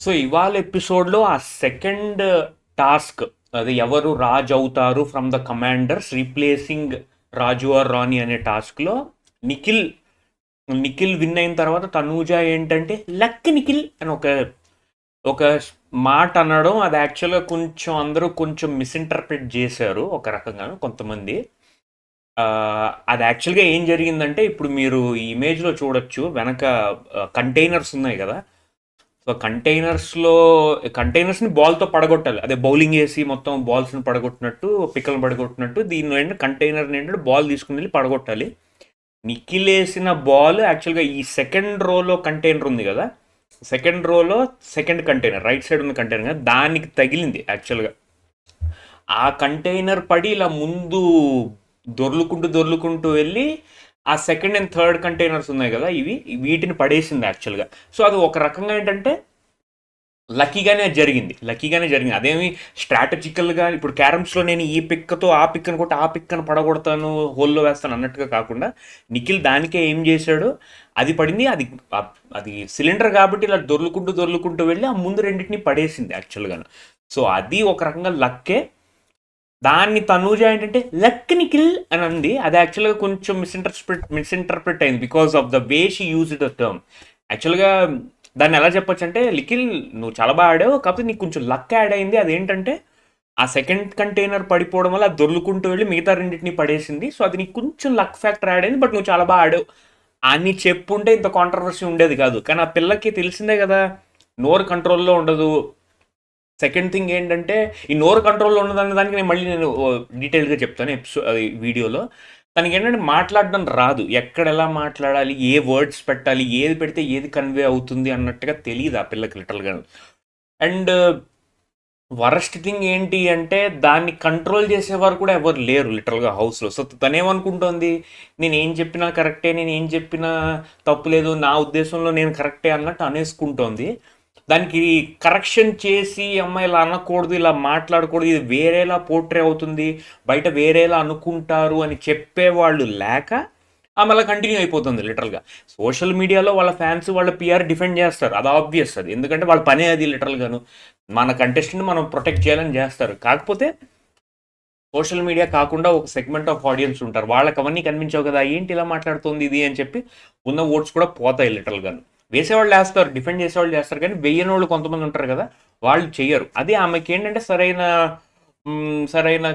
So ఇవాళ ఎపిసోడ్లో ఆ సెకండ్ టాస్క్, అది ఎవరు రాజ్ అవుతారు ఫ్రమ్ ద కమాండర్స్ రీప్లేసింగ్ రాజు ఆర్ రాణి అనే టాస్క్లో నిఖిల్ నిఖిల్ విన్ అయిన తర్వాత తనూజ ఏంటంటే లక్ నిఖిల్ అని ఒక ఒక మాట అనడం, అది యాక్చువల్గా కొంచెం అందరూ కొంచెం మిస్ఇంటర్ప్రిట్ చేశారు ఒక రకంగా కొంతమంది. ఆ, అది యాక్చువల్గా ఏం జరిగిందంటే ఇప్పుడు మీరు ఈ ఇమేజ్లో చూడొచ్చు వెనక కంటైనర్స్ ఉన్నాయి కదా. సో కంటైనర్స్ని బాల్తో పడగొట్టాలి, అదే బౌలింగ్ వేసి మొత్తం బాల్స్ని పడగొట్టినట్టు, పిక్కలను పడగొట్టినట్టు దీన్ని ఏంటంటే కంటైనర్ని ఏంటంటే బాల్ తీసుకుని వెళ్ళి పడగొట్టాలి. నిఖిల్ వేసిన బాల్ యాక్చువల్గా ఈ సెకండ్ రోలో కంటైనర్ ఉంది కదా, సెకండ్ రోలో సెకండ్ కంటైనర్ రైట్ సైడ్ ఉన్న కంటైనర్ కదా, దానికి తగిలింది యాక్చువల్గా. ఆ కంటైనర్ పడి ఇలా ముందు దొర్లుకుంటూ దొర్లుకుంటూ వెళ్ళి ఆ సెకండ్ అండ్ థర్డ్ కంటైనర్స్ ఉన్నాయి కదా, వీటిని పడేసింది యాక్చువల్గా. సో అది ఒక రకంగా ఏంటంటే లక్కీగానే జరిగింది అదేమి స్ట్రాటజికల్గా ఇప్పుడు క్యారమ్స్లో నేను ఈ పిక్కతో ఆ పిక్కను కొట్టి ఆ పిక్కను పడగొడతాను, హోల్లో వేస్తాను అన్నట్టుగా కాకుండా నిఖిల్ దానికే ఏం చేశాడు, అది పడింది. అది సిలిండర్ కాబట్టి ఇలా దొర్లుకుంటూ దొర్లుకుంటూ వెళ్ళి ఆ ముందు రెండింటిని పడేసింది యాక్చువల్గా. సో అది ఒక రకంగా లక్కే. దాన్ని తనూజ ఏంటంటే లక్ నిఖిల్ అని అంది, అది యాక్చువల్గా కొంచెం మిస్ఇంటర్ప్రిట్ అయింది because of the way she use the term. యాక్చువల్గా దాన్ని ఎలా చెప్పొచ్చు అంటే, లిఖిల్ నువ్వు చాలా బాగా ఆడావు, కాకపోతే నీకు కొంచెం లక్ యాడ్ అయింది. అదేంటంటే ఆ సెకండ్ కంటైనర్ పడిపోవడం వల్ల అది దొర్లుకుంటూ వెళ్ళి మిగతా రెండింటిని పడేసింది. సో అది నీకు కొంచెం లక్ ఫ్యాక్టర్ యాడ్ అయింది, బట్ నువ్వు చాలా బాగా ఆడావు అని చెప్పుంటే ఇంత కాంట్రవర్సీ ఉండేది కాదు. కానీ ఆ పిల్లకి తెలిసిందే కదా, నోరు కంట్రోల్లో ఉండదు. సెకండ్ థింగ్ ఏంటంటే, ఈ నోరు కంట్రోల్లో ఉన్నదన్న దానికి నేను డీటెయిల్గా చెప్తాను అది వీడియోలో. తనకి ఏంటంటే మాట్లాడడం రాదు, ఎక్కడ ఎలా మాట్లాడాలి, ఏ వర్డ్స్ పెట్టాలి, ఏది పెడితే ఏది కన్వే అవుతుంది అన్నట్టుగా తెలియదు ఆ పిల్లకి లిటరల్గా. అండ్ వరస్ట్ థింగ్ ఏంటి అంటే, దాన్ని కంట్రోల్ చేసేవారు కూడా ఎవరు లేరు లిటరల్గా హౌస్లో. సో తనేమనుకుంటోంది, నేను ఏం చెప్పినా కరెక్టే, నేను ఏం చెప్పినా తప్పు లేదు, నా ఉద్దేశంలో నేను కరెక్టే అన్నట్టు అనేసుకుంటోంది. దానికి కరెక్షన్ చేసి అమ్మాయి ఇలా అనకూడదు, ఇలా మాట్లాడకూడదు, ఇది వేరేలా పోర్ట్రే అవుతుంది, బయట వేరేలా అనుకుంటారు అని చెప్పేవాళ్ళు లేక ఆమె అలా కంటిన్యూ అయిపోతుంది లిటరల్గా. సోషల్ మీడియాలో వాళ్ళ ఫ్యాన్స్ వాళ్ళ పిఆర్ డిఫెండ్ చేస్తారు, అది ఆబ్వియస్, అది ఎందుకంటే వాళ్ళ పనే అది లిటరల్గాను. మన కంటెస్టెంట్ మనం ప్రొటెక్ట్ చేయాలని చేస్తారు. కాకపోతే సోషల్ మీడియా కాకుండా ఒక సెగ్మెంట్ ఆఫ్ ఆడియన్స్ ఉంటారు, వాళ్ళకి అవన్నీ కనిపించావు కదా, ఏంటి ఇలా మాట్లాడుతుంది ఇది అని చెప్పి ఉన్న ఓట్స్ కూడా పోతాయి లిటరల్గాను. వేసేవాళ్ళు వేస్తారు, డిఫెండ్ చేసేవాళ్ళు చేస్తారు, కానీ వెయ్యని వాళ్ళు కొంతమంది ఉంటారు కదా, వాళ్ళు చెయ్యరు. అది ఆమెకి ఏంటంటే సరైన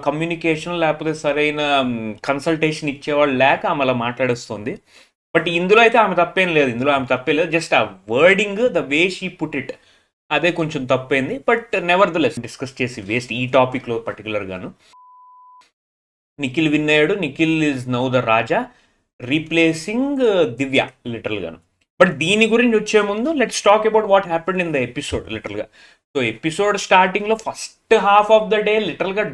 కమ్యూనికేషన్ లేకపోతే సరైన కన్సల్టేషన్ ఇచ్చేవాళ్ళు లేక ఆమె అలా మాట్లాడేస్తుంది. బట్ ఇందులో అయితే ఆమె తప్పేం లేదు, జస్ట్ ఆ wording, the way she put it, అదే కొంచెం తప్పైంది. But nevertheless discuss చేసి వేస్ట్ ఈ టాపిక్లో పర్టికులర్గాను. నిఖిల్ విన్ అయ్యాడు, Nikhil is now the raja replacing Divya లిటరల్గాను. బట్ దీని గురించి వచ్చే ముందు let's talk about what happened in the episode లిటరల్గా. సో ఎపిసోడ్ స్టార్టింగ్లో first half of the day లిటరల్గా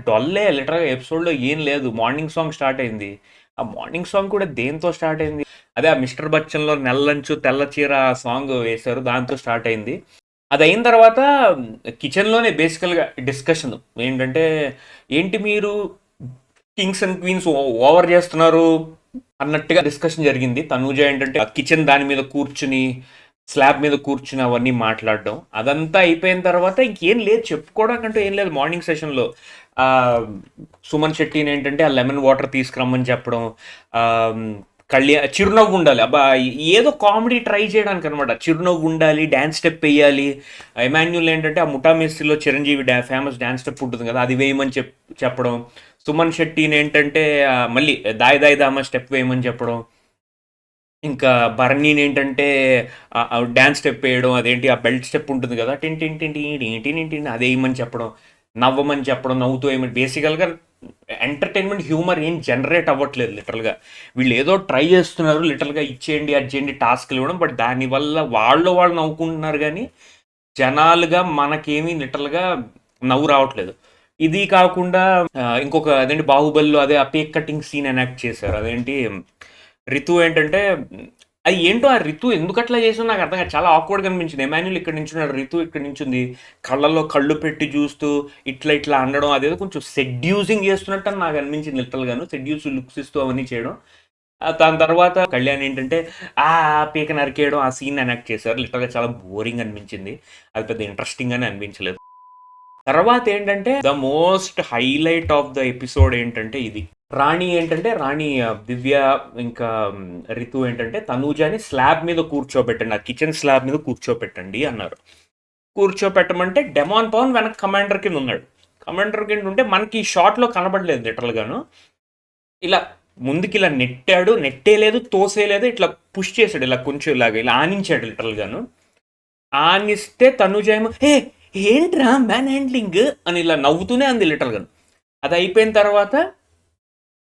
లిటరల్గా ఎపిసోడ్లో ఏం లేదు. మార్నింగ్ సాంగ్ స్టార్ట్ అయింది, ఆ మార్నింగ్ సాంగ్ కూడా దేంతో స్టార్ట్ అయింది, అదే ఆ మిస్టర్ బచ్చన్లో నెల్లంచు తెల్ల చీర సాంగ్ వేశారు, దాంతో స్టార్ట్ అయింది. అది అయిన తర్వాత కిచెన్లోనే బేసికల్గా డిస్కషన్ ఏంటంటే, ఏంటి మీరు కింగ్స్ అండ్ క్వీన్స్ ఓవర్ చేస్తున్నారు అన్నట్టుగా డిస్కషన్ జరిగింది. తనూజ ఏంటంటే కిచెన్ దాని మీద కూర్చుని, స్లాబ్ మీద కూర్చుని అవన్నీ మాట్లాడడం, అదంతా అయిపోయిన తర్వాత ఇంకేం లేదు చెప్పుకోవడానికంటూ ఏం లేదు. మార్నింగ్ సెషన్లో సుమన్ శెట్టిని ఏంటంటే ఆ లెమన్ వాటర్ తీసుకురమ్మని చెప్పడం, చిరునవ్వు ఉండాలి, అబ్బా ఏదో కామెడీ ట్రై చేయడానికి అనమాట, చిరునవ్వు ఉండాలి, డ్యాన్స్ స్టెప్ వేయాలి. ఎమాన్యుల్ ఏంటంటే ఆ ముఠా మేస్త్రిలో చిరంజీవి ఫేమస్ డ్యాన్స్ స్టెప్ ఉంటుంది కదా, అది వేయమని చెప్పడం. సుమన్ శెట్టిని ఏంటంటే మళ్ళీ దాయి దాయి దామ స్టెప్ వేయమని చెప్పడం. ఇంకా భరణిని ఏంటంటే డ్యాన్స్ స్టెప్ వేయడం, అదేంటి ఆ బెల్ట్ స్టెప్ ఉంటుంది కదా, టిన్ టిన్ టిన్ టిన్ టిన్ టిన్ అది వేయమని చెప్పడం, నవ్వమని చెప్పడం, నవ్వుతూ వేయమని. బేసికల్గా ఎంటర్టైన్మెంట్ హ్యూమర్ ఏం జనరేట్ అవ్వట్లేదు లిటరల్గా. వీళ్ళు ఏదో ట్రై చేస్తున్నారు లిటరల్గా, ఇచ్చేయండి అది చేయండి టాస్క్లు ఇవ్వడం, బట్ దానివల్ల వాళ్ళు నవ్వుకుంటున్నారు కానీ జనాలుగా మనకేమీ లిటరల్గా నవ్వు రావట్లేదు. ఇది కాకుండా ఇంకొక అదేంటి బాహుబలిలో అదే ఆ పేక్ కటింగ్ సీన్ ఎనాక్ట్ చేశారు, అదేంటి రితు ఏంటంటే అది ఏంటో ఆ రితు ఎందుకు అట్లా చేసిందో నాకు అర్థం కాదు, చాలా ఆక్వర్డ్గా అనిపించింది. ఎమాన్యుల్ ఇక్కడ నించున్నాడు, రితు ఇక్కడ నించుంది, కళ్ళల్లో కళ్ళు పెట్టి చూస్తూ ఇట్లా ఇట్లా అనడం, అదేదో కొంచెం సెడ్యూసింగ్ చేస్తున్నట్టు అని నాకు అనిపించింది లిటరల్గాను, సెడ్యూస్ లుక్స్ ఇస్తూ అవన్నీ చేయడం. దాని తర్వాత కళ్యాణ్ ఏంటంటే ఆ పీక నరికేయడం ఆ సీన్ ఎనాక్ట్ చేశారు. లిటరల్‌గా చాలా బోరింగ్ అనిపించింది. అది పెద్ద ఇంట్రెస్టింగ్ అని అనిపించలేదు. తర్వాత ఏంటంటే the most highlight of the episode ఏంటంటే ఇది. రాణి ఏంటంటే రాణి దివ్య ఇంకా రితు ఏంటంటే తనూజని స్లాబ్ మీద కూర్చోబెట్టండి. ఆ కిచెన్ స్లాబ్ మీద కూర్చోబెట్టండి అన్నారు. కూర్చోపెట్టమంటే డెమాన్ పవన్ వెనక కమాండర్ కింద ఉన్నాడు. కమాండర్ కింద ఉంటే మనకి ఈ షాట్లో కనబడలేదు లిటరల్గాను. ఇలా ముందుకి ఇలా నెట్టాడు, నెట్టేయలేదు, తోసేయలేదు, ఇట్లా పుష్ చేశాడు, ఇలా కొంచెం ఇలాగ ఇలా ఆనించాడు లిటరల్గాను. ఆనిస్తే తనుజ ఏమో ఏంట్రా మ్యాన్ హ్యాండ్లింగ్ అని ఇలా నవ్వుతూనే అంది లిటరల్గాను. అది అయిపోయిన తర్వాత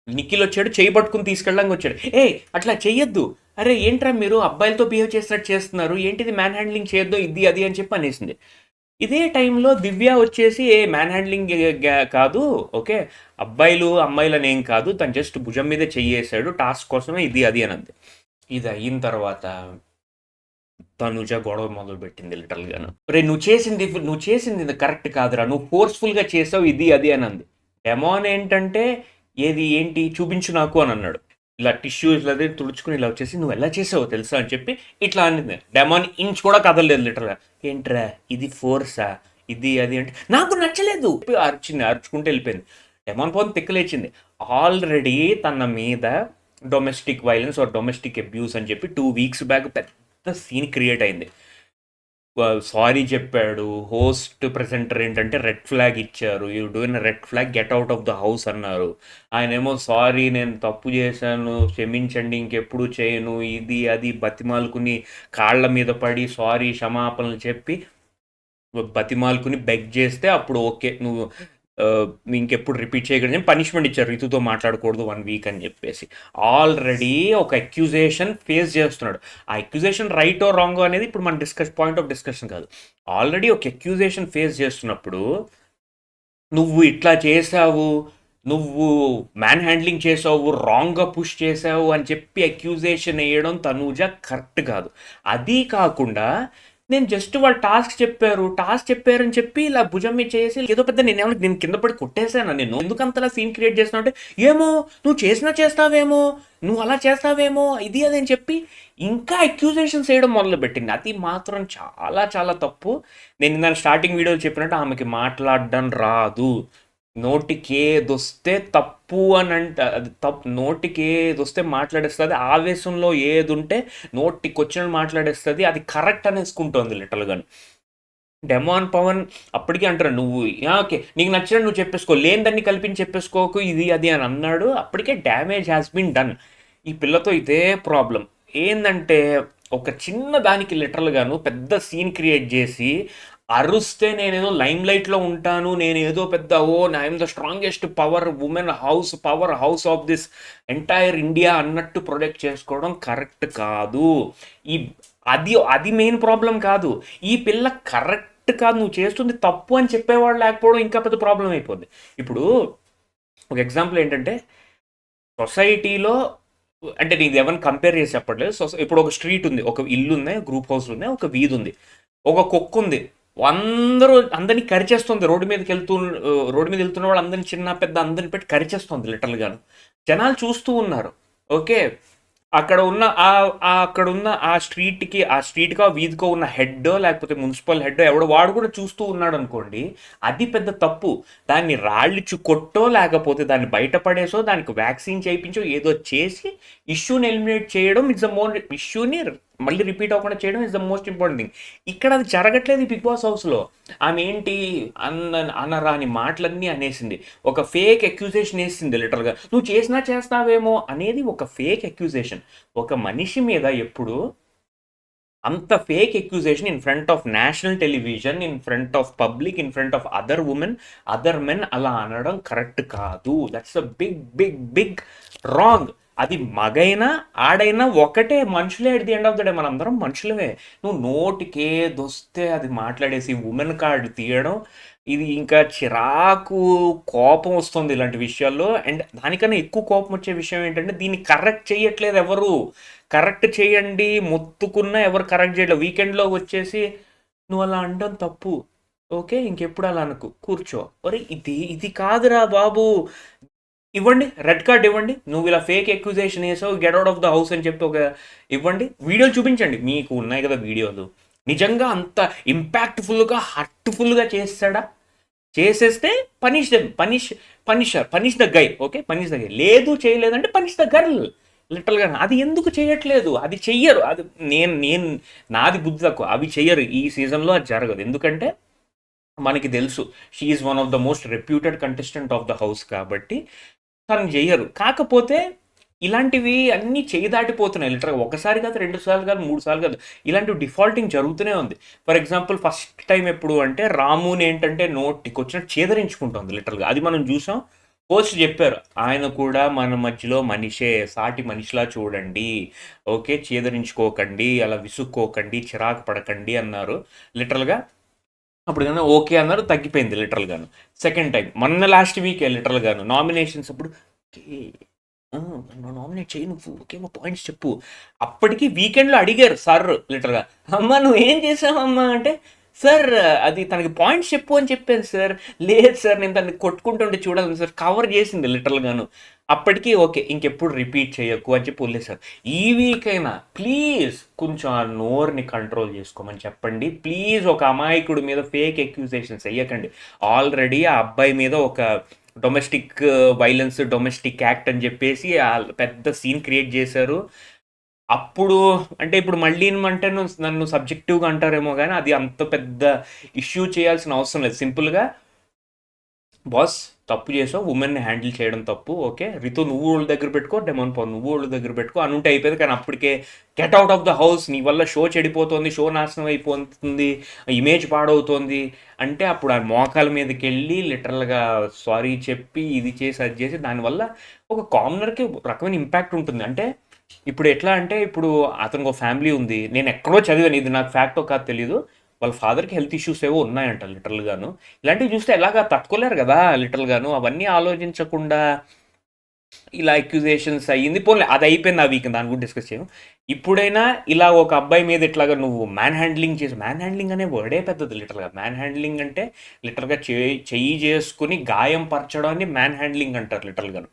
నిఖిల్ వచ్చాడు, చేయి పట్టుకుని తీసుకెళ్ళడానికి వచ్చాడు. అట్లా చెయ్యొద్దు, అరే ఏంట్రా మీరు అబ్బాయిలతో బిహేవ్ చేసినట్టు చేస్తున్నారు, ఏంటిది మ్యాన్ హ్యాండ్లింగ్ చేయొద్దు ఇది అది అని చెప్పి అనేసింది. ఇదే టైంలో దివ్య వచ్చేసి మ్యాన్ హ్యాండ్లింగ్ కాదు, ఓకే అబ్బాయిలు అమ్మాయిలని ఏం కాదు, తను జస్ట్ భుజం మీద చెయ్యేశాడు టాస్క్ కోసమే ఇది అది అని అంది. ఇది అయిన తర్వాత తనుజ గొడవ మొదలు పెట్టింది లిటరల్గాను. రే నువ్వు చేసింది కరెక్ట్ కాదురా, నువ్వు ఫోర్స్ఫుల్గా చేసావు ఇది అది అని అంది. డెమాన్ ఏంటంటే ఏంటి చూపించు నాకు అని అన్నాడు. ఇలా టిష్యూస్ అది తుడుచుకుని ఇలా వచ్చేసి నువ్వు ఎలా చేసావో తెలుసా అని చెప్పి ఇట్లా అనింది. డెమాన్ ఇంచ్ కూడా కదలలేదు లిటరల్గా. ఏంట్రా ఇది ఫోర్సా ఇది అది అంటే నాకు నచ్చలేదు అరిచింది, అరుచుకుంటూ వెళ్ళిపోయింది. డెమాన్ పవన్ తిక్కలేచింది. ఆల్రెడీ తన మీద domestic violence or domestic abuse అని చెప్పి 2 వీక్స్ బ్యాక్ పెద్ద సీన్ క్రియేట్ అయింది. సారీ చెప్పాడు. హోస్ట్ ప్రెజెంటర్ ఏంటంటే రెడ్ ఫ్లాగ్ ఇచ్చారు, you doing red flag, get out of the house అన్నారు. ఆయన ఏమో సారీ నేను తప్పు చేశాను క్షమించండి ఇంకెప్పుడు చేయను ఇది అది బతిమాలుకుని కాళ్ళ మీద పడి సారీ క్షమాపణలు చెప్పి బతిమాలుకుని బెగ్ చేస్తే అప్పుడు ఓకే నువ్వు ఇంకెప్పుడు రిపీట్ చేయకూడదు పనిష్మెంట్ ఇచ్చారు, రితుతో మాట్లాడకూడదు 1 వీక్ అని చెప్పేసి. ఆల్రెడీ ఒక అక్యూజేషన్ ఫేస్ చేస్తున్నాడు. ఆ అక్యూజేషన్ రైట్ ఓ రాంగ్ అనేది ఇప్పుడు మన పాయింట్ ఆఫ్ డిస్కషన్ కాదు. ఆల్రెడీ ఒక అక్యూజేషన్ ఫేస్ చేస్తున్నప్పుడు నువ్వు ఇట్లా చేసావు, నువ్వు మ్యాన్ హ్యాండ్లింగ్ చేసావు, రాంగ్గా పుష్ చేసావు అని చెప్పి అక్యూజేషన్ వేయడం తనూజ కరెక్ట్ కాదు. అది కాకుండా నేను జస్ట్ వాళ్ళు టాస్క్ చెప్పారని చెప్పి ఇలా భుజం మీద చేసి ఏదో పెద్ద నేను కింద పడి కొట్టేశాను, నేను ఎందుకు అంతలా సీన్ క్రియేట్ చేస్తున్నా అంటే ఏమో నువ్వు చేస్తావేమో, నువ్వు అలా చేస్తావేమో ఇది అదని చెప్పి ఇంకా అక్యూజేషన్స్ వేయడం మొదలుపెట్టింది. అది మాత్రం చాలా చాలా తప్పు. నేను దాని స్టార్టింగ్ వీడియోలో చెప్పినట్టు ఆమెకి మాట్లాడడం రాదు, నోటికి ఏదొస్తే తప్పు అని అంటే అది తప్పు, నోటికి ఏదొస్తే మాట్లాడేస్తుంది, ఆవేశంలో ఏది ఉంటే నోటికి వచ్చినట్టు మాట్లాడేస్తుంది, అది కరెక్ట్ అనేసుకుంటుంది లిటరల్గా. డెమాన్ పవన్ అప్పటికీ అంటారు నువ్వు ఓకే నీకు నచ్చినట్టు నువ్వు చెప్పేసుకో, లేనిదాన్ని కల్పించి చెప్పేసుకోకు ఇది అది అని అన్నాడు. అప్పటికే డ్యామేజ్ హ్యాస్ బీన్ డన్. ఈ పిల్లతో ఇదే ప్రాబ్లం ఏంటంటే ఒక చిన్న దానికి లిటరల్గాను పెద్ద సీన్ క్రియేట్ చేసి అరుస్తే నేనేదో లైమ్ లైట్లో ఉంటాను, నేను ఏదో పెద్ద I'm the strongest power house of this entire India అన్నట్టు ప్రొజెక్ట్ చేసుకోవడం కరెక్ట్ కాదు. అది మెయిన్ ప్రాబ్లం కాదు, ఈ పిల్ల కరెక్ట్ కాదు, నువ్వు చేస్తుంది తప్పు అని చెప్పేవాడు లేకపోవడం ఇంకా పెద్ద ప్రాబ్లం అయిపోద్ది. ఇప్పుడు ఒక ఎగ్జాంపుల్ ఏంటంటే సొసైటీలో అంటే నీకు ఎవరిని కంపేర్ చేసి చెప్పట్లేదు. ఇప్పుడు ఒక స్ట్రీట్ ఉంది, ఒక ఇల్లు ఉన్నాయి, గ్రూప్ హౌస్లు ఉన్నాయి, ఒక వీధి ఉంది, ఒక కుక్క ఉంది, అందరినీ కరిచేస్తుంది. రోడ్డు మీద వెళ్తున్న వాళ్ళు అందరిని చిన్న పెద్ద అందరిని పెట్టి కరిచేస్తుంది లిటరల్గాను. జనాలు చూస్తూ ఉన్నారు. ఓకే అక్కడున్న ఆ స్ట్రీట్కి ఆ వీధికో ఉన్న హెడ్ లేకపోతే మున్సిపల్ హెడ్ ఎవడో వాడు కూడా చూస్తూ ఉన్నాడు అనుకోండి, అది పెద్ద తప్పు. దాన్ని రాళ్ళిచ్చు కొట్టో లేకపోతే దాన్ని బయటపడేసో దానికి వ్యాక్సిన్ చేయించో ఏదో చేసి ఇష్యూని ఎలిమినేట్ చేయడం ఇష్యూని మళ్ళీ రిపీట్ అవ్వకుండా చేయడం is the most important thing. ఇక్కడ అది జరగట్లేదు బిగ్ బాస్ హౌస్లో. ఆమె ఏంటి అనరాని మాటలన్నీ అనేసింది, ఒక ఫేక్ అక్యూజేషన్ వేసింది లిటరల్గా. నువ్వు చేస్తావేమో అనేది ఒక ఫేక్ అక్యూజేషన్. ఒక మనిషి మీద ఎప్పుడు అంత fake accusation in front of national television, in front of public, in front of other women, other men అలా అనడం కరెక్ట్ కాదు. That's a big big big wrong. అది మగైనా ఆడైనా ఒకటే, మనుషులే. At the end of the day మనందరం మనుషులమే. నువ్వు నోటికేదొస్తే అది మాట్లాడేసి ఉమెన్ కార్డ్ తీయడం, ఇది ఇంకా చిరాకు కోపం వస్తుంది ఇలాంటి విషయాల్లో. అండ్ దానికన్నా ఎక్కువ కోపం వచ్చే విషయం ఏంటంటే దీన్ని కరెక్ట్ చేయట్లేదు ఎవరు. కరెక్ట్ చేయండి మొత్తుకున్నా ఎవరు కరెక్ట్ చేయట్లేదు. వీకెండ్లో వచ్చేసి నువ్వు అలా అనడం తప్పు, ఓకే ఇంకెప్పుడు అలా అనుకు కూర్చో. ఒరే ఇది కాదురా బాబు. ఇవ్వండి, రెడ్ కార్డ్ ఇవ్వండి. నువ్వు ఇలా ఫేక్ అక్యూజేషన్ వేసావు, get out of the house అని చెప్పి ఒక ఇవ్వండి. వీడియోలు చూపించండి, మీకు ఉన్నాయి కదా వీడియోలు. నిజంగా అంత ఇంపాక్ట్ఫుల్గా హర్ట్ఫుల్గా చేస్తాడా? చేసేస్తే punish the punish the guy. Okay, punish the guy. లేదు చేయలేదంటే పనిష్ ద గర్ల్. లిటరల్గా అది ఎందుకు చేయట్లేదు? అది చెయ్యరు. అది నేను నేను నాది బుద్ధి తక్కువ. అవి చెయ్యరు ఈ సీజన్లో, అది జరగదు. ఎందుకంటే మనకి తెలుసు she is one of the most reputed contestant of the house కాబట్టి తను చెయ్యరు. కాకపోతే ఇలాంటివి అన్నీ చేయి దాటిపోతున్నాయి లిటరల్గా. ఒకసారి కాదు, 2 సార్లు కాదు, 3 సార్లు కాదు, ఇలాంటివి డిఫాల్టింగ్ జరుగుతూనే ఉంది. ఫర్ ఎగ్జాంపుల్ ఫస్ట్ టైం ఎప్పుడు అంటే రాముని ఏంటంటే నోటికి వచ్చినట్టు చేదరించుకుంటుంది లిటరల్గా. అది మనం చూసాం. కోచ్ చెప్పారు, ఆయన కూడా మన మధ్యలో మనిషే, సాటి మనిషిలా చూడండి, ఓకే, చేదరించుకోకండి, అలా విసుక్కోకండి, చిరాకు పడకండి అన్నారు లిటరల్గా. అప్పుడు కానీ ఓకే అన్నారు, తగ్గిపోయింది లిటరల్గాను. సెకండ్ టైం మొన్న లాస్ట్ వీకే లిటరల్గాను నామినేషన్స్ అప్పుడు నామినేట్ చేయి నువ్వు, ఓకేమో పాయింట్స్ చెప్పు. అప్పటికి వీకెండ్లో అడిగారు సార్ లిటరల్గా, అమ్మ నువ్వు ఏం చేసావమ్మా అంటే, సార్ అది తనకి పాయింట్స్ చెప్పు అని చెప్పాను సార్. లేదు సార్ నేను తనని కొట్టుకుంటుంటే చూడాలి సార్, కవర్ చేసింది లిటరల్గాను. అప్పటికి ఓకే ఇంకెప్పుడు రిపీట్ చేయకు అని చెప్పి వదిలేసారు. ఈ వీక్ అయినా ప్లీజ్ కొంచెం ఆ నోరుని కంట్రోల్ చేసుకోమని చెప్పండి ప్లీజ్. ఒక అమాయకుడి మీద ఫేక్ అక్యూజేషన్స్ వేయకండి. ఆల్రెడీ ఆ అబ్బాయి మీద ఒక డొమెస్టిక్ వైలెన్స్, డొమెస్టిక్ యాక్ట్ అని చెప్పేసి పెద్ద సీన్ క్రియేట్ చేశారు. అప్పుడు అంటే ఇప్పుడు మళ్ళీ అంటే నన్ను సబ్జెక్టివ్గా అంటారేమో కానీ అది అంత పెద్ద ఇష్యూ చేయాల్సిన అవసరం లేదు. సింపుల్గా బాస్ తప్పు చేసావు, ఉమెన్ని హ్యాండిల్ చేయడం తప్పు, ఓకే, రితు నువ్వు వాళ్ళ దగ్గర పెట్టుకో, డెమోన్ పవన్ నువ్వు వాళ్ళ దగ్గర పెట్టుకో అని ఉంటే అయిపోయింది. కానీ అప్పటికే get out of the house, నీ వల్ల షో చెడిపోతుంది, షో నాశనం అయిపోతుంది, ఇమేజ్ పాడవుతోంది అంటే అప్పుడు ఆ మోకాల మీదకి వెళ్ళి లిటరల్గా సారీ చెప్పి ఇది చేసి అది చేసి దానివల్ల ఒక కామనర్కి రకమైన ఇంపాక్ట్ ఉంటుంది. అంటే ఇప్పుడు ఎట్లా అంటే ఇప్పుడు అతనికి ఒక ఫ్యామిలీ ఉంది, నేను ఎక్కడో చదివాను, ఇది నాకు ఫ్యాక్టో కాదు తెలియదు, వాళ్ళ ఫాదర్కి హెల్త్ ఇష్యూస్ ఏవో ఉన్నాయంట లిటరల్గాను. ఇలాంటివి చూస్తే ఎలాగా తట్టుకోలేరు కదా లిటరల్గాను. అవన్నీ ఆలోచించకుండా ఇలా అక్యూజేషన్స్ అయ్యింది. పోలే అది అయిపోయింది ఆ వీక్, దాని గురించి డిస్కస్ చేయను. ఇప్పుడైనా ఇలా ఒక అబ్బాయి మీద ఇట్లాగా నువ్వు మ్యాన్ హ్యాండ్లింగ్ చేసి, మ్యాన్ హ్యాండ్లింగ్ అనే వర్డే పెద్దది లిటరల్గా. మ్యాన్ హ్యాండ్లింగ్ అంటే లిటరల్గా చెయ్యి చేసుకుని గాయం పరచడాన్ని మ్యాన్ హ్యాండ్లింగ్ అంటారు లిటరల్గాను.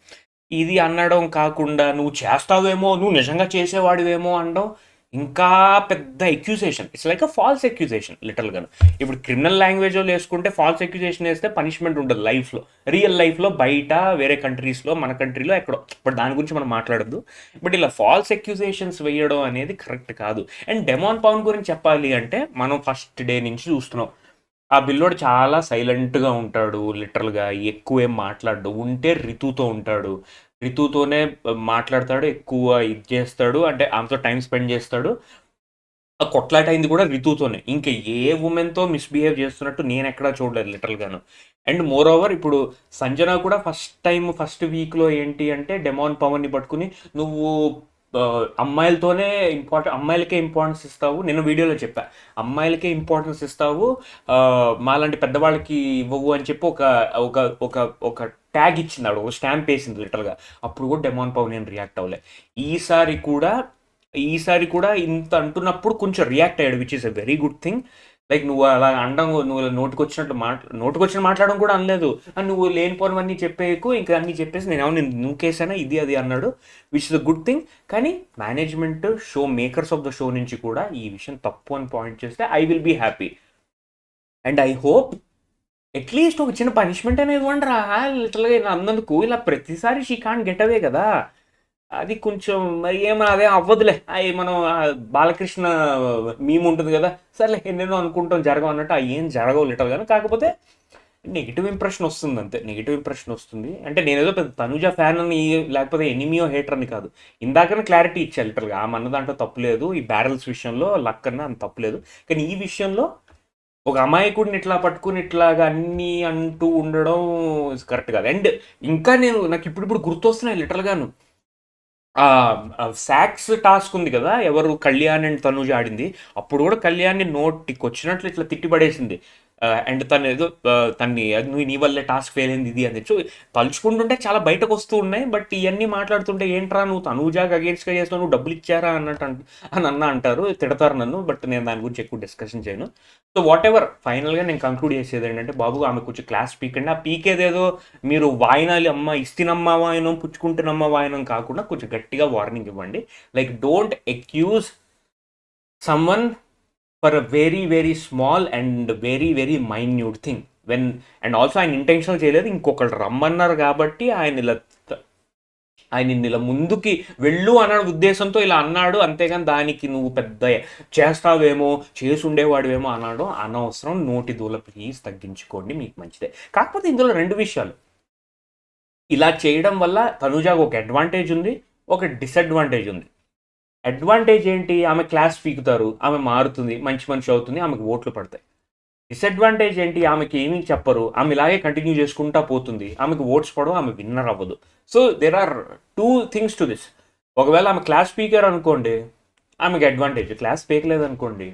ఇది అనడం కాకుండా నువ్వు చేస్తావేమో, నువ్వు నిజంగా చేసేవాడివేమో అనడం ఇంకా పెద్ద accusation. It's like a false accusation లిటరల్గాను. ఇప్పుడు క్రిమినల్ లాంగ్వేజ్లో వేసుకుంటే ఫాల్స్ అక్యూజేషన్ వేస్తే పనిష్మెంట్ ఉంటుంది లైఫ్లో, రియల్ లైఫ్లో, బయట వేరే కంట్రీస్లో, మన కంట్రీలో ఎక్కడో, బట్ దాని గురించి మనం మాట్లాడద్దు. బట్ ఇలా ఫాల్స్ అక్యూజేషన్స్ వేయడం అనేది కరెక్ట్ కాదు. అండ్ డెమాన్ పవన్ గురించి చెప్పాలి అంటే మనం ఫస్ట్ డే నుంచి చూస్తున్నాం, ఆ బిల్లోడు చాలా సైలెంట్గా ఉంటాడు లిటరల్గా, ఎక్కువ ఏం మాట్లాడు, ఉంటే రితుతో ఉంటాడు, రితుతోనే మాట్లాడతాడు, ఎక్కువ ఇది చేస్తాడు, అంటే ఆమెతో టైం స్పెండ్ చేస్తాడు. ఆ కొట్లాట అయింది కూడా రితుతోనే, ఇంకా ఏ ఉమెన్తో మిస్బిహేవ్ చేస్తున్నట్టు నేను ఎక్కడా చూడలేదు లిటరల్గాను. అండ్ మోర్ ఓవర్ ఇప్పుడు సంజన కూడా ఫస్ట్ వీక్లో ఏంటి అంటే డెమాన్ పవన్ని పట్టుకుని నువ్వు అమ్మాయిలతోనే అమ్మాయిలకే ఇంపార్టెన్స్ ఇస్తావు, నేను వీడియోలో చెప్పా, అమ్మాయిలకే ఇంపార్టెన్స్ ఇస్తావు, మాలాంటి పెద్దవాళ్ళకి ఇవ్వవు అని చెప్పి ఒక ఒక ఒక ఒక ట్యాగ్ ఇచ్చింది, ఒక స్టాంప్ వేసింది లిటరల్గా. అప్పుడు కూడా డెమాన్ పవన్ నేను రియాక్ట్ అవ్వలే. ఈసారి కూడా ఇంత అంటున్నప్పుడు కొంచెం రియాక్ట్ అయ్యాడు, which is a very good thing. Like నువ్వు అలా అనడం, నువ్వు నోటుకొచ్చిన మాట్లాడడం కూడా అనలేదు, నువ్వు లేనిపోనివన్నీ చెప్పేకు ఇంకా అన్నీ చెప్పేసి నేను ఏమన్నా నూకేసానా ఇది అది అన్నాడు, which is a good thing. కానీ management, show makers of the show నుంచి కూడా ఈ విషయం తప్పు అని పాయింట్ చేస్తే I will be happy. And I hope at least ఒక చిన్న పనిష్మెంట్ అనేది ఇవ్వండి రా లిటరల్గా ఇలా అన్నందుకు. ఇలా ప్రతిసారి షీ కాంట్ గెట్ అవే కదా, అది కొంచెం మరి ఏమన్నా అదే అవ్వదులే. అవి మనం బాలకృష్ణ మీమ్ ఉంటుంది కదా, సర్లే ఎన్నెన్నో అనుకుంటాం జరగవు అన్నట్టు, అవి ఏం జరగవు లిటరల్గా. కాకపోతే నెగిటివ్ ఇంప్రెషన్ వస్తుంది అంతే, నెగిటివ్ ఇంప్రెషన్ వస్తుంది. అంటే నేనేదో పెద్ద తనుజ ఫ్యాన్ అని లేకపోతే ఎనిమియో హేటర్ అని కాదు, ఇందాకనే క్లారిటీ ఇచ్చాను లిటరల్గా, ఆమె అన్న దాంట్లో తప్పులేదు, ఈ బ్యారల్స్ విషయంలో లక్ అన్న అంత తప్పులేదు. కానీ ఈ విషయంలో ఒక అమాయకుడిని ఇట్లా పట్టుకుని ఇట్లాగా అన్నీ అంటూ ఉండడం కరెక్ట్ కాదు. అండ్ ఇంకా నాకు ఇప్పుడు గుర్తొస్తున్నాయి లిటరల్గాను, సాక్స్ టాస్క్ ఉంది కదా, ఎవరు కళ్యాణ్ అండ్ తనుజ ఆడింది, అప్పుడు కూడా కళ్యాణ్ని నోటికి వచ్చినట్లు ఇట్లా తిట్టి పడేసింది. అండ్ తను ఏదో తన్ని నువ్వు నీ వల్లే టాస్క్ ఫెయిల్ అయింది ఇది అని. సో తలుచుకుంటుంటే చాలా బయటకు వస్తూ ఉన్నాయి. బట్ ఇవన్నీ మాట్లాడుతుంటే ఏంట్రా నువ్వు తనూజాకి అగేన్స్ట్గా చేస్తావు, నువ్వు డబ్బులు ఇచ్చారా అన్నట్టు అని అంటారు, తిడతారు నన్ను. బట్ నేను దాని గురించి ఎక్కువ డిస్కషన్ చేయను. సో వాట్ ఎవర్, ఫైనల్గా నేను కంక్లూడ్ చేసేది ఏంటంటే, బాబు ఆమె కొంచెం క్లాస్ పీకండి. ఆ పీకేదేదో మీరు వాయినాలి అమ్మ ఇస్తినమ్మ వాయనం పుచ్చుకుంటున్నమ్మ వాయనం కాకుండా కొంచెం గట్టిగా వార్నింగ్ ఇవ్వండి. Like don't accuse someone for a very very small and very very minute thing. And also ఆయన ఇంటెన్షనల్ చేయలేదు, ఇంకొకళ్ళు రమ్మన్నారు కాబట్టి ఆయన ఇలా ముందుకి వెళ్ళు అన్న ఉద్దేశంతో ఇలా అన్నాడు. అంతేగాని దానికి నువ్వు పెద్ద చేస్తావేమో చేసి ఉండేవాడువేమో అన్నాడు. అనవసరం, నోటి దూల ప్లీజ్ తగ్గించుకోండి, మీకు మంచిదే. కాకపోతే ఇందులో రెండు విషయాలు, ఇలా చేయడం వల్ల తనుజాకు ఒక అడ్వాంటేజ్ ఉంది, ఒక డిసడ్వాంటేజ్ ఉంది. అడ్వాంటేజ్ ఏంటి, ఆమె క్లాస్ పీకుతారు, ఆమె మారుతుంది, మంచి మనిషి అవుతుంది, ఆమెకు ఓట్లు పడతాయి. డిసడ్వాంటేజ్ ఏంటి, ఆమెకి ఏమీ చెప్పరు, ఆమె ఇలాగే కంటిన్యూ చేసుకుంటా పోతుంది, ఆమెకు ఓట్స్ పడవు, ఆమె విన్నర్ అవ్వదు. So there are two things to this. ఒకవేళ ఆమె క్లాస్ స్పీకర్ అనుకోండి, ఆమెకి అడ్వాంటేజ్. క్లాస్ స్పీకలేదు అనుకోండి,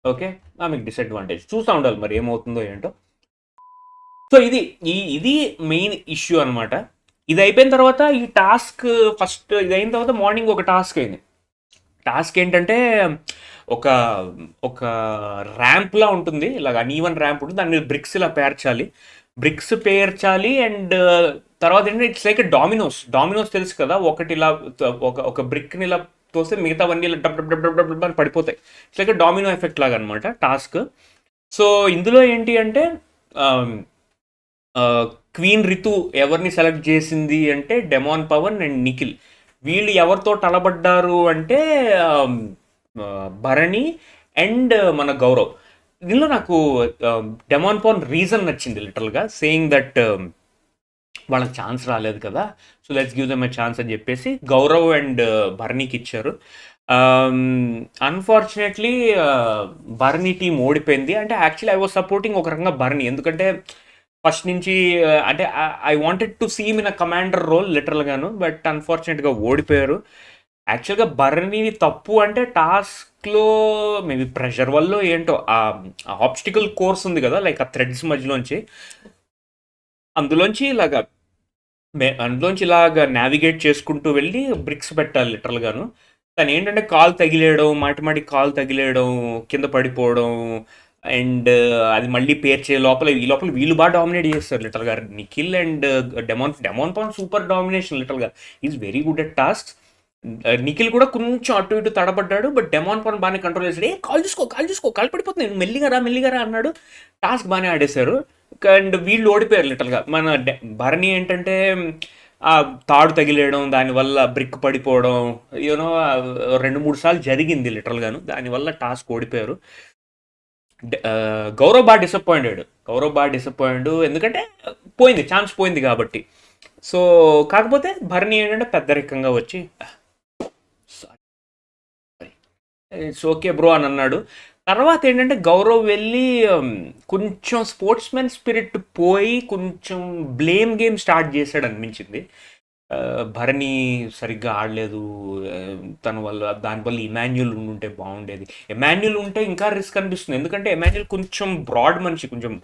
ఓకే, ఆమెకు డిసడ్వాంటేజ్. చూస్తూ ఉండాలి మరి ఏమవుతుందో ఏంటో. సో ఇది మెయిన్ ఇష్యూ అనమాట. ఇది అయిపోయిన తర్వాత ఈ టాస్క్ ఫస్ట్ ఇది అయిన తర్వాత మార్నింగ్ ఒక టాస్క్ అయింది. టాస్క్ ఏంటంటే ఒక ఒక ర్యాంప్లా ఉంటుంది, ఇలాగ అన్ఈవెన్ ర్యాంప్ ఉంటుంది, దాని మీద బ్రిక్స్ ఇలా పేర్చాలి. అండ్ తర్వాత ఏంటంటే ఇట్స్ లైక్ డామినోస్ తెలుసు కదా, ఒకటి ఇలా ఒక బ్రిక్ని ఇలా తోస్తే మిగతావన్నీ ఇలా డబ్ డబ్ డబ్ డబ్ అని పడిపోతాయి. ఇట్స్ లైక్ డామినో ఎఫెక్ట్ లాగా అనమాట టాస్క్. సో ఇందులో ఏంటి అంటే క్వీన్ రితు ఎవరిని సెలెక్ట్ చేసింది అంటే డెమాన్ పవన్ అండ్ నిఖిల్. వీళ్ళు ఎవరితో తలబడ్డారు అంటే భరణి అండ్ మన గౌరవ్. దీనిలో నాకు డెమాన్ పవన్ రీజన్ నచ్చింది, లిటరల్గా సేయింగ్ దట్ వాళ్ళకి ఛాన్స్ రాలేదు కదా, so let's give them a chance అని చెప్పేసి గౌరవ్ అండ్ భరణికి ఇచ్చారు. అన్ఫార్చునేట్లీ భరణి టీం ఓడిపోయింది. అంటే యాక్చువల్లీ ఐ వాజ్ సపోర్టింగ్ ఒక రకంగా భరణి, ఎందుకంటే ఫస్ట్ నుంచి అంటే I wanted to seem in a commander role లిటరల్గాను. బట్ అన్ఫార్చునేట్గా ఓడిపోయారు. యాక్చువల్గా భరణి తప్పు అంటే టాస్క్లో మేబీ ప్రెషర్ వల్ల ఏంటో ఆ ఆబ్స్టికల్ కోర్స్ ఉంది కదా, లైక్ ఆ థ్రెడ్స్ మధ్యలోంచి అందులోంచి ఇలాగా నావిగేట్ చేసుకుంటూ వెళ్ళి బ్రిక్స్ పెట్టాలి లిటరల్గాను. తను ఏంటంటే కాలు తగిలేయడం, మాటి కాలు తగిలేయడం, కింద పడిపోవడం, అండ్ అది మళ్ళీ పేర్చే లోపల వీళ్ళు బాగా డామినేట్ చేస్తారు లిటల్గా. Nikhil and Demon Pawan super domination లిటల్గా, is very good at task. Nikhil కూడా కొంచెం అటు ఇటు తడబడ్డాడు, బట్ డెమాన్ పవన్ బాగానే కంట్రోల్ చేశాడు. కాల్ చూసుకో కాలు పడిపోతుంది, మెల్లిగా రా అన్నాడు. టాస్క్ బాగానే ఆడేశారు. అండ్ వీళ్ళు ఓడిపోయారు లిటల్గా. మన భరణి ఏంటంటే ఆ తాడు తగిలేయడం, దానివల్ల బ్రిక్ పడిపోవడం, యూనో 2-3 సార్లు జరిగింది లిటరల్గాను, దానివల్ల టాస్క్ ఓడిపోయారు. గౌరవ్ బాగా డిసప్పాయింట్ ఎందుకంటే ఛాన్స్ పోయింది కాబట్టి. సో కాకపోతే భరణి ఏంటంటే పెద్దరికంగా వచ్చి ఇట్స్ ఓకే బ్రో అని అన్నాడు. తర్వాత ఏంటంటే గౌరవ్ వెళ్ళి కొంచెం స్పోర్ట్స్మెన్ స్పిరిట్ పోయి కొంచెం బ్లేమ్ గేమ్ స్టార్ట్ చేశాడు అనిపించింది. భరణి సరిగ్గా ఆడలేదు, దానివల్ల ఇమాన్యుల్ ఉంటే బాగుండేది. ఎమాన్యుల్ ఉంటే ఇంకా రిస్క్ అనిపిస్తుంది, ఎందుకంటే ఎమాన్యుల్ కొంచెం బ్రాడ్ మనిషి, కొంచెం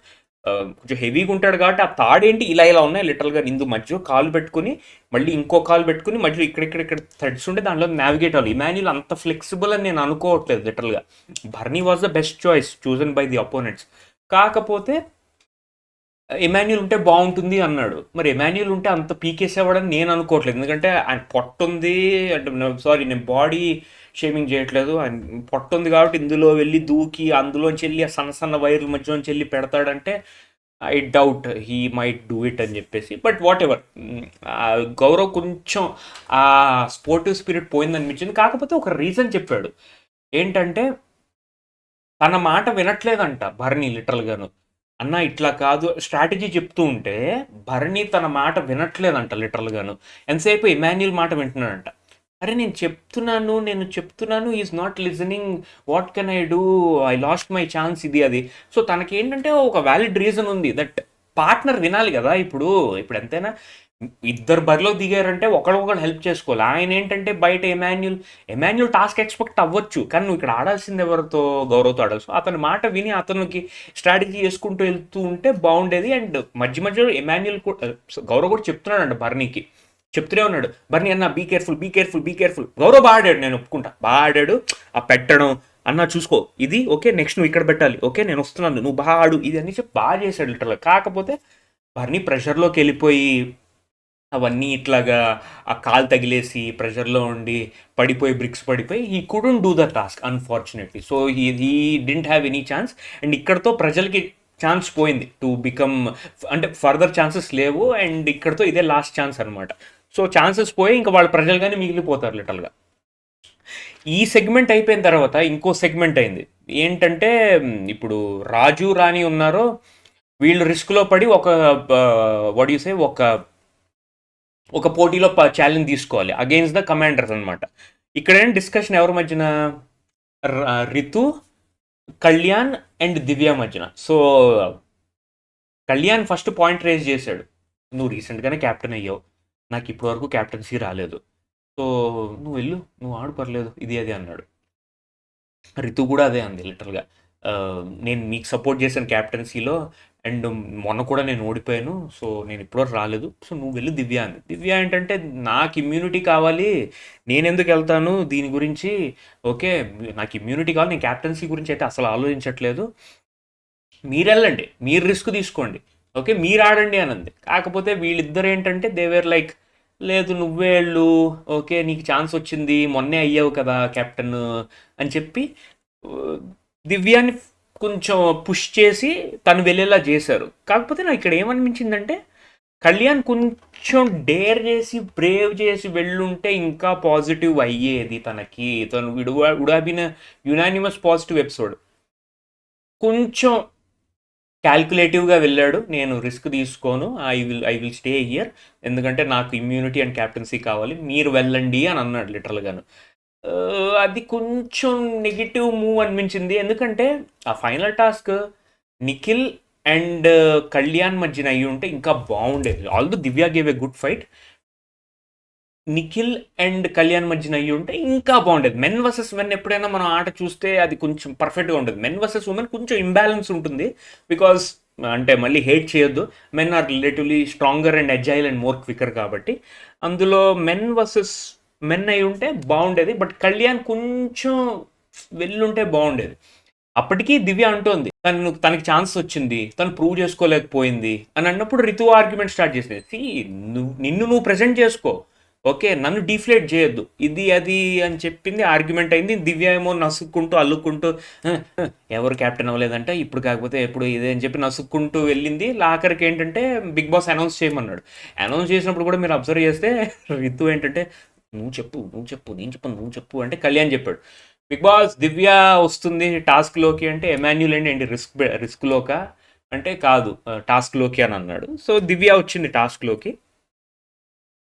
హెవీగా ఉంటాడు కాబట్టి ఆ తాడేంటి ఇలా ఉన్నాయి లిటరల్గా. నిందు మధ్యలో కాలు పెట్టుకుని మళ్ళీ ఇంకో కాలు పెట్టుకుని మధ్యలో ఇక్కడ థ్రెడ్స్ ఉంటే దాంట్లో నావిగేట్ అవ్వాలి. ఇమాన్యుల్ అంత ఫ్లెక్సిబుల్ అని నేను అనుకోవట్లేదు లిటరల్గా. Bharani was the best choice chosen by the opponents. కాకపోతే ఎమాన్యుల్ ఉంటే బాగుంటుంది అన్నాడు. మరి ఎమాన్యుల్ ఉంటే అంత పీకేసేవాడని నేను అనుకోవట్లేదు, ఎందుకంటే ఆయన పొట్టుంది అంటే, సారీ నేను బాడీ షేమింగ్ చేయట్లేదు, ఆయన పొట్టుంది కాబట్టి ఇందులో వెళ్ళి దూకి అందులోంచి వెళ్ళి ఆ సన్న వైర్ల మధ్యలోంచి వెళ్ళి పెడతాడంటే I doubt he might do it అని చెప్పేసి. బట్ వాట్ ఎవర్, గౌరవ్ కొంచెం ఆ స్పోర్టివ్ స్పిరిట్ పోయింది అనిపించింది. కాకపోతే ఒక రీజన్ చెప్పాడు ఏంటంటే తన మాట వినట్లేదంట భరణి లిటరల్గాను. అన్న ఇట్లా కాదు స్ట్రాటజీ చెప్తూ ఉంటే భరణి తన మాట వినట్లేదంట లిటరల్గాను. ఎంతసేపు ఇమాన్యుల్ మాట వింటున్నాడంట. అరే నేను చెప్తున్నాను is not listening, what can I do, I lost my chance, ఇది అది. సో తనకేంటంటే ఒక వ్యాలిడ్ రీజన్ ఉంది, దట్ పార్ట్నర్ వినాలి కదా. ఇప్పుడు ఎంతైనా ఇద్దరు బరిలో దిగారంటే ఒకళ్ళొకళ్ళు హెల్ప్ చేసుకోవాలి. ఆయన ఏంటంటే బయట ఎమాన్యుల్ టాస్క్ ఎక్స్పెక్ట్ అవ్వచ్చు, కానీ నువ్వు ఇక్కడ ఆడాల్సింది ఎవరితో? గౌరవ్తో ఆడాల్సి. అతని మాట విని అతనికి స్ట్రాటజీ చేసుకుంటూ వెళ్తూ ఉంటే బాగుండేది. అండ్ మధ్య మధ్యలో ఎమాన్యుల్ కూడా, గౌరవ్ కూడా చెప్తున్నాడు బర్నీకి, చెప్తూనే ఉన్నాడు, బర్నీ అన్న be careful be careful be careful. Gaurav బాగా ఆడాడు, నేను ఒప్పుకుంటా, బాగా ఆడాడు. ఆ పెట్టడం అన్న చూసుకో ఇది ఓకే, నెక్స్ట్ నువ్వు ఇక్కడ పెట్టాలి, ఓకే నేను వస్తున్నాను, నువ్వు బాగా ఆడు, ఇది అని చెప్పి బాగా చేశాడు లిటరల్గా. కాకపోతే బర్నీ ప్రెషర్లోకి వెళ్ళిపోయి అవన్నీ ఇట్లాగా ఆ కాలు తగిలేసి ప్రెషర్లో ఉండి పడిపోయి బ్రిక్స్ పడిపోయి he couldn't do the task unfortunately. So he didn't have any chance. And ఇక్కడతో ప్రజలకి ఛాన్స్ పోయింది టు బికమ్, అంటే ఫర్దర్ ఛాన్సెస్ లేవు. అండ్ ఇక్కడతో ఇదే లాస్ట్ ఛాన్స్ అనమాట. సో ఛాన్సెస్ పోయి ఇంకా వాళ్ళ ప్రజలుగానే మిగిలిపోతారు లిటరల్గా. ఈ సెగ్మెంట్ అయిపోయిన తర్వాత ఇంకో సెగ్మెంట్ అయింది ఏంటంటే, ఇప్పుడు రాజు రాణి ఉన్నారో వీళ్ళు రిస్క్లో పడి ఒక వాట్ యు సే ఒక పోటీలో ఛాలెంజ్ తీసుకోవాలి అగెయిన్స్ ద కమాండర్స్ అనమాట. ఇక్కడ ఏం డిస్కషన్ ఎవరి మధ్యన? రితు, కళ్యాణ్ అండ్ దివ్య మధ్యన. So Kalyan first point raise చేశాడు, నువ్వు రీసెంట్గానే క్యాప్టెన్ అయ్యావు, నాకు ఇప్పటివరకు క్యాప్టెన్సీ రాలేదు, సో నువ్వు వెళ్ళు, నువ్వు ఆడు పర్లేదు, ఇది అది అన్నాడు. రితు కూడా అదే అంది లిటరల్గా, నేను మీకు సపోర్ట్ చేశాను క్యాప్టెన్సీలో, అండ్ మొన్న కూడా నేను ఓడిపోయాను, సో నేను ఇప్పటివరకు రాలేదు, సో నువ్వు వెళ్ళి దివ్య అంది. దివ్య ఏంటంటే నాకు ఇమ్యూనిటీ కావాలి, నేను ఎందుకు వెళ్తాను దీని గురించి, ఓకే నాకు ఇమ్యూనిటీ కావాలి, నేను క్యాప్టెన్సీ గురించి అయితే అసలు ఆలోచించట్లేదు, మీరు వెళ్ళండి, మీరు రిస్క్ తీసుకోండి, ఓకే మీరు ఆడండి అని అంది. కాకపోతే వీళ్ళిద్దరు ఏంటంటే దేవేర్ లైక్, లేదు నువ్వే వెళ్ళు, ఓకే నీకు ఛాన్స్ వచ్చింది, మొన్నే అయ్యావు కదా కెప్టెన్ అని చెప్పి దివ్యాని కొంచెం పుష్ చేసి తను వెళ్ళేలా చేశారు. కాకపోతే నాకు ఇక్కడ ఏమనిపించిందంటే కళ్యాణ్ కొంచెం డేర్ చేసి బ్రేవ్ చేసి వెళ్ళుంటే ఇంకా పాజిటివ్ అయ్యేది తనకి, తను would have been unanimous positive episode. కొంచెం క్యాల్కులేటివ్గా వెళ్ళాడు, నేను రిస్క్ తీసుకోను, ఐ విల్ స్టే హియర్, ఎందుకంటే నాకు ఇమ్యూనిటీ అండ్ క్యాప్టెన్సీ కావాలి, మీరు వెళ్ళండి అని అన్నాడు లిటరల్గాను. అది కొంచెం నెగిటివ్ మూవ్ అనిపించింది, ఎందుకంటే ఆ final task Nikhil and Kalyan మధ్యన అయ్యి ఉంటే ఇంకా బాగుండేది. Although Divya gave a good fight, Nikhil and Kalyan మధ్యన అయ్యి ఉంటే ఇంకా బాగుండేది. మెన్ వర్సెస్ మెన్ ఎప్పుడైనా మనం ఆట చూస్తే అది కొంచెం పర్ఫెక్ట్గా ఉంటుంది. మెన్ వర్సెస్ ఉమెన్ కొంచెం ఇంబ్యాలెన్స్ ఉంటుంది, బికాస్ అంటే మళ్ళీ హేట్ చేయొద్దు, men are relatively stronger and agile and more quicker కాబట్టి. అందులో మెన్ వర్సెస్ మెన్ అయి ఉంటే బాగుండేది, బట్ కళ్యాణ్ కొంచెం వెళ్ళుంటే బాగుండేది. అప్పటికీ దివ్య అంటోంది తనకి ఛాన్స్ వచ్చింది, తను ప్రూవ్ చేసుకోలేకపోయింది అని అన్నప్పుడు రితు ఆర్గ్యుమెంట్ స్టార్ట్ చేసింది, నిన్ను నువ్వు ప్రజెంట్ చేసుకో, ఓకే నన్ను డిఫ్లేట్ చేయొద్దు, ఇది అది అని చెప్పింది, ఆర్గ్యుమెంట్ అయింది. దివ్య ఏమో నసుక్కుంటూ అల్లుక్కుంటూ ఎవరు క్యాప్టెన్ అవ్వలేదంట, ఇప్పుడు కాకపోతే ఎప్పుడు ఇదే అని చెప్పి నసుక్కుంటూ వెళ్ళింది. ఆఖరికి ఏంటంటే బిగ్ బాస్ అనౌన్స్ చేయమన్నాడు. అనౌన్స్ చేసినప్పుడు కూడా మీరు అబ్జర్వ్ చేస్తే రితు ఏంటంటే నువ్వు చెప్పు నేను చెప్పు అంటే కళ్యాణ్ చెప్పాడు, బిగ్ బాస్ దివ్య వస్తుంది టాస్క్లోకి అంటే ఎమాన్యుల్ అండ్ రిస్క్లోకా అంటే కాదు టాస్క్లోకి అని అన్నాడు. సో దివ్య వచ్చింది టాస్క్లోకి.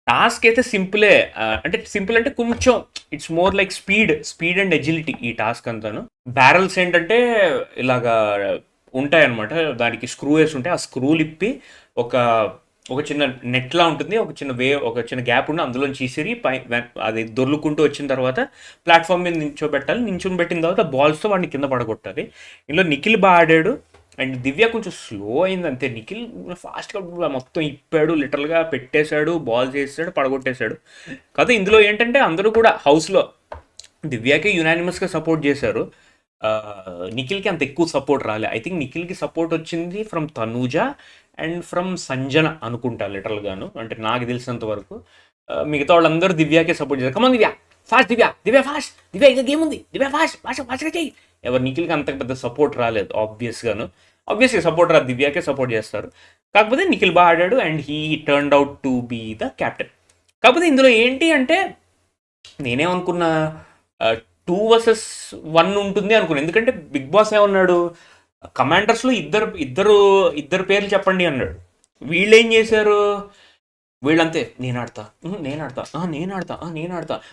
టాస్క్ అయితే సింపులే, అంటే సింపుల్ అంటే కొంచెం it's more like speed and agility ఈ టాస్క్ అంతాను. బ్యారల్స్ ఏంటంటే ఇలాగా ఉంటాయన్నమాట, దానికి స్క్రూ వేసి ఉంటాయి, ఆ స్క్రూలు ఇప్పి ఒక చిన్న నెట్లా ఉంటుంది, ఒక చిన్న గ్యాప్ ఉండి అందులోంచి ఈసిరి అది దొర్లుకుంటూ వచ్చిన తర్వాత ప్లాట్ఫామ్ మీద నించోని పెట్టిన తర్వాత బాల్స్తో వాడిని కింద పడగొట్టాలి. ఇందులో నిఖిల్ బాగా ఆడాడు అండ్ దివ్య కొంచెం స్లో అయింది అంతే. నిఖిల్ ఫాస్ట్గా మొత్తం ఇప్పాడు, లిటరల్గా పెట్టేశాడు, బాల్ చేసాడు, పడగొట్టేశాడు కదా. ఇందులో ఏంటంటే అందరూ కూడా హౌస్లో దివ్యకి యునానిమస్గా సపోర్ట్ చేశారు, నిఖిల్కి అంత ఎక్కువ సపోర్ట్ రాలే. ఐ థింక్ నిఖిల్కి సపోర్ట్ వచ్చింది from Tanuja and from Sanjana అనుకుంటా లిటరల్గాను, అంటే నాకు తెలిసినంత వరకు. మిగతా వాళ్ళందరూ దివ్యాకే సపోర్ట్ చేశారు. కమాన్ దివ్య ఫాస్ట్, దివ్య ఫాస్ట్, దివ్య ఇంకా గేమ్ ఉంది, దివ్య ఫాస్ట్గా చెయ్యి. ఎవరు నిఖిల్కి అంత పెద్ద సపోర్ట్ రాలేదు, ఆబ్వియస్గా సపోర్ట్ రాదు, దివ్యాకే సపోర్ట్ చేస్తారు. కాకపోతే నిఖిల్ బాగా ఆడాడు and he turned out to be the captain. కాకపోతే ఇందులో ఏంటి అంటే నేనేమనుకున్నా 2 vs 1 ఉంటుంది అనుకున్నాను, ఎందుకంటే బిగ్ బాస్ ఏమన్నాడు, కమాండర్స్లో ఇద్దరు పేర్లు చెప్పండి అన్నాడు. వీళ్ళు ఏం చేశారు, వీళ్ళంతే నేను ఆడతా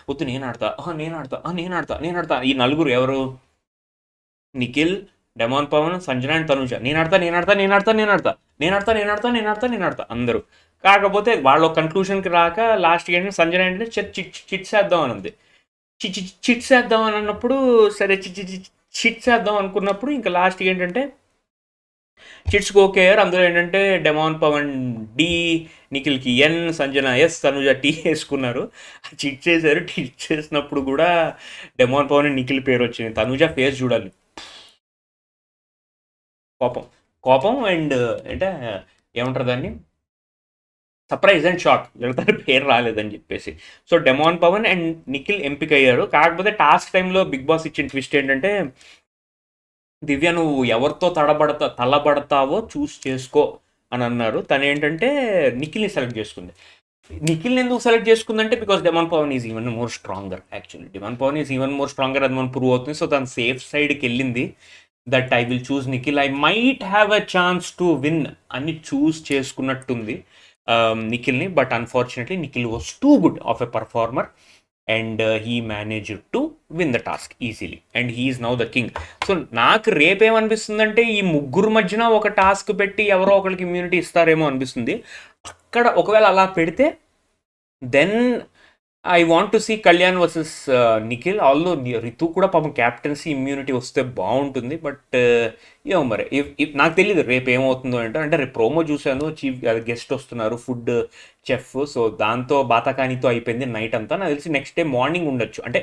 వద్దు నేను ఆడతా. ఈ నలుగురు ఎవరు, నిఖిల్, డెమాన్ పవన్, సంజన అండ్ తనుజ, నేను ఆడతా అందరూ. కాకపోతే వాళ్ళ కన్క్లూషన్కి రాక లాస్ట్కి ఏంటంటే సంజన ఏంటంటే చిట్స్ వేద్దాం అని ఉంది. చిట్స్ వేద్దాం అని అన్నప్పుడు సరే చిట్స్ వేద్దాం అనుకున్నప్పుడు ఇంకా లాస్ట్కి ఏంటంటే చిట్స్కి ఓకే అయ్యారు. అందులో ఏంటంటే డెమాన్ పవన్ డి, నిఖిల్కి ఎన్, సంజన ఎస్, తనుజ టీ వేసుకున్నారు. చిట్ చేశారు. చిట్ చేసినప్పుడు కూడా డెమాన్ పవన్ నిఖిల్ పేరు వచ్చింది. తనుజ ఫేస్ చూడాలి, కోపం కోపం అండ్ అంటే ఏమంటారు దాన్ని, సర్ప్రైజ్ అండ్ షాక్, వీళ్ళ పేరు రాలేదని చెప్పేసి. So demon Pavan and Nikhil ఎంపిక అయ్యారు. కాకపోతే టాస్క్ టైంలో బిగ్ బాస్ ఇచ్చిన ట్విస్ట్ ఏంటంటే, దివ్య నువ్వు ఎవరితో తలబడతావో చూస్ చేసుకో అని అన్నారు. తను ఏంటంటే నిఖిల్ని సెలెక్ట్ చేసుకుంది. నిఖిల్ని ఎందుకు సెలెక్ట్ చేసుకుందంటే because Demon Pawan is even more stronger. Actually Demon Pawan is even more stronger, అది మనం ప్రూవ్ అవుతుంది. సో తను సేఫ్ సైడ్కి వెళ్ళింది. That I will choose Nikhil, I might have a chance to win అని చూస్ చేసుకున్నట్టుంది నిఖిల్ని. But unfortunately Nikhil was too good of a performer and he managed to win the task easily and he is now the king. So నాకు రేపేమనిపిస్తుందంటే ఈ ముగ్గురు మధ్యన ఒక task పెట్టి ఎవరో ఒకరికి ఇమ్యూనిటీ ఇస్తారేమో అనిపిస్తుంది. అక్కడ ఒకవేళ అలా పెడితే then I want to see Kalyan versus Nikhil. Although Ritu కూడా పాపం క్యాప్టెన్సీ ఇమ్యూనిటీ వస్తే బాగుంటుంది. బట్ ఏమో మరి నాకు తెలియదు రేపు ఏమవుతుందో అంటే రేపు ప్రోమో చూశాను, చీఫ్ గెస్ట్ వస్తున్నారు, ఫుడ్ చెఫ్. సో దాంతో బాతాకానీతో అయిపోయింది నైట్ అంతా. నాకు తెలిసి నెక్స్ట్ డే మార్నింగ్ ఉండొచ్చు, అంటే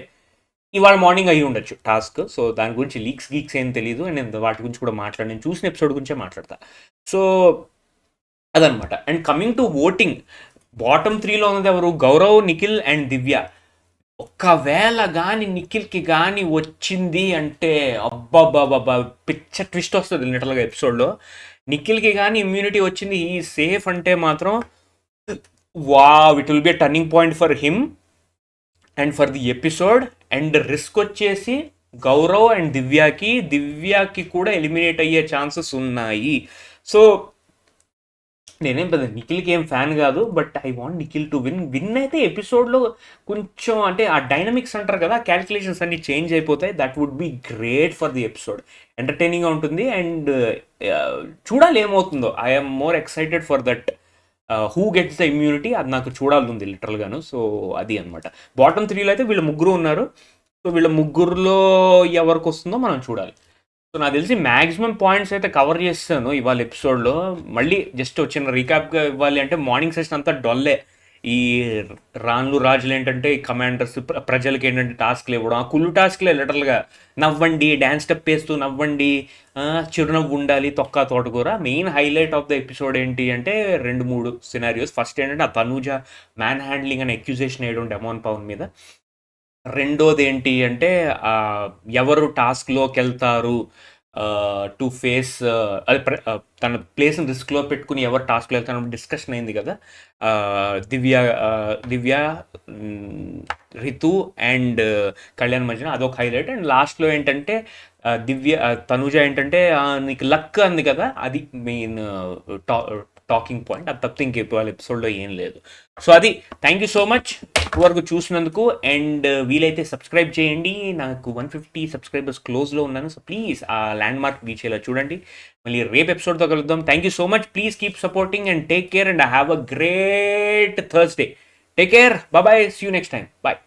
ఇవాళ మార్నింగ్ అయ్యి ఉండొచ్చు టాస్క్. సో దాని గురించి గీక్స్ ఏం తెలియదు అండ్ నేను వాటి గురించి కూడా నేను చూసిన ఎపిసోడ్ గురించే మాట్లాడతా. సో అదనమాట. And coming to voting, bottom 3లో ఉన్నది ఎవరు? గౌరవ్, నిఖిల్ అండ్ దివ్య. ఒకవేళ కానీ నిఖిల్కి కానీ వచ్చింది అంటే అబ్బాబ్బాబ్బా పిచ్చ ట్విస్ట్ వస్తుంది లిటరల్గా ఎపిసోడ్లో. నిఖిల్కి కానీ ఇమ్యూనిటీ వచ్చింది, ఈ సేఫ్ అంటే మాత్రం wow, it will be a turning point for him and for the episode. And risk వచ్చేసి గౌరవ్ అండ్ దివ్యాకి కూడా ఎలిమినేట్ అయ్యే ఛాన్సెస్ ఉన్నాయి. సో నేనేం పెద్ద నిఖిల్కి ఏం ఫ్యాన్ కాదు, but I want Nikhil to win అయితే ఎపిసోడ్లో కొంచెం అంటే ఆ డైనమిక్స్ అంటారు కదా, క్యాల్కులేషన్స్ అన్ని చేంజ్ అయిపోతాయి. That would be great for the episode, ఎంటర్టైనింగ్గా ఉంటుంది. అండ్ చూడాలి ఏమవుతుందో. I'm more excited for that who gets the immunity, అది నాకు చూడాలి ఉంది లిటరల్గాను. సో అది అనమాట. బాటమ్ 3లో అయితే వీళ్ళు ముగ్గురు ఉన్నారు. సో వీళ్ళ ముగ్గురులో ఎవరికి వస్తుందో మనం చూడాలి. సో నాకు తెలిసి మ్యాక్సిమం పాయింట్స్ అయితే కవర్ చేస్తాను ఇవాళ ఎపిసోడ్లో. మళ్ళీ జస్ట్ వచ్చిన రీక్యాప్గా ఇవ్వాలి అంటే మార్నింగ్ సెషన్ అంతా డొల్లే. ఈ రాజులు ఏంటంటే ఈ కమాండర్స్ ప్రజలకి ఏంటంటే టాస్క్లు ఇవ్వడం, ఆ కుళ్ళు టాస్క్లే లిటరల్గా. నవ్వండి, డ్యాన్స్ స్టెప్ వేస్తూ నవ్వండి, చిరునవ్వు ఉండాలి, తొక్క తోటకూర. Main highlight of the episode ఏంటి అంటే 2-3 సినారియోస్. ఫస్ట్ ఏంటంటే ఆ తనూజ మ్యాన్ హ్యాండ్లింగ్ అనే అక్యూజేషన్ వేయడం డెమాన్ పవన్ మీద. రెండోది ఏంటి అంటే ఎవరు టాస్క్లోకి వెళ్తారు టు ఫేస్, అది తన ప్లేస్ని రిస్క్లో పెట్టుకుని ఎవరు టాస్క్లో వెళ్తారు డిస్కషన్ అయింది కదా. దివ్య రితు అండ్ కళ్యాణ్ మధ్యన, అదొక హైలైట్. అండ్ లాస్ట్లో ఏంటంటే తనూజ ఏంటంటే నీకు లక్ అంది కదా, అది మెయిన్ టాకింగ్ పాయింట్. అది తప్పితే ఇంక వాళ్ళ ఎపిసోడ్లో ఏం లేదు. సో అది. థ్యాంక్ యూ సో మచ్ వరకు చూసినందుకు. అండ్ వీలైతే సబ్స్క్రైబ్ చేయండి. నాకు 150 సబ్స్క్రైబర్స్ క్లోజ్లో ఉన్నాను. సో ప్లీజ్ ఆ ల్యాండ్ మార్క్ రీచ్ అయ్యేలా చూడండి. మళ్ళీ రేపు ఎపిసోడ్తో కలుద్దాం. Thank you so much. Please keep supporting and take care and have a great Thursday. Take care. Bye. See you next time. Bye.